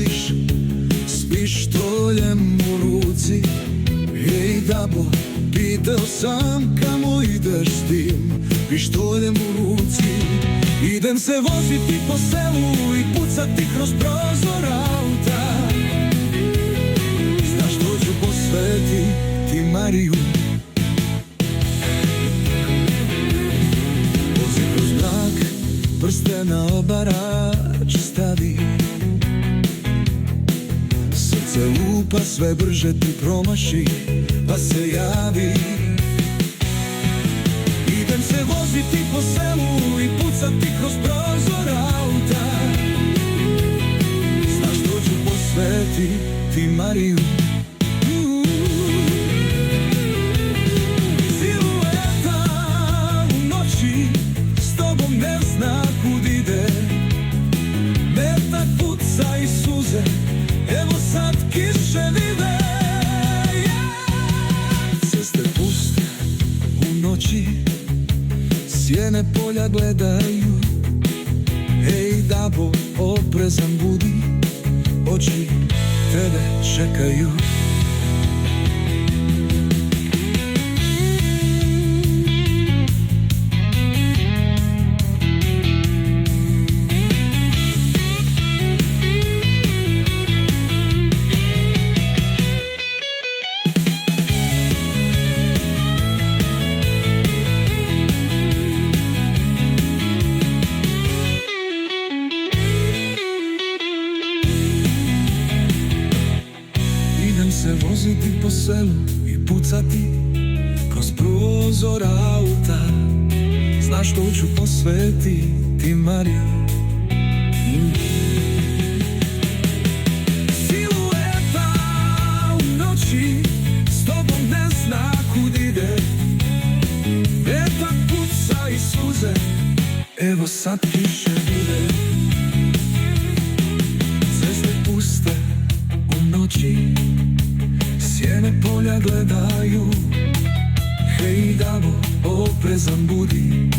voziš s pištoljem u ruci. Hej Dabo, pitao sam kamo ideš s tim pištoljem u ruci. Idem se voziti po selu i pucati kroz prozor auta. Znaš što ću posvetiti Mariju. Vozi kroz mrak, prste na obarač stavi. Srce lupa sve brže, ti promaši pa se javi. Idem se voziti po selu i pucati kroz prozor auta. Znaš što ću posvetiti Mariju. Silueta u noći s tobom ne zna kud ide. Metak puca i suze, evo sad kiše vide. Ceste puste u noći, sjene polja gledaju. Ej Dabo, oprezan budi, oči tebe čekaju. Se voziti po selu i pucati kroz prozor auta. Znaš što ću posvetiti Mariju. Silueta u noći s tobom ne zna kud ide. Metak puca i suze, evo sad kiše vide. Ceste puste u noći, sjene polja gledaju. Hej Dabo, oprezan budi,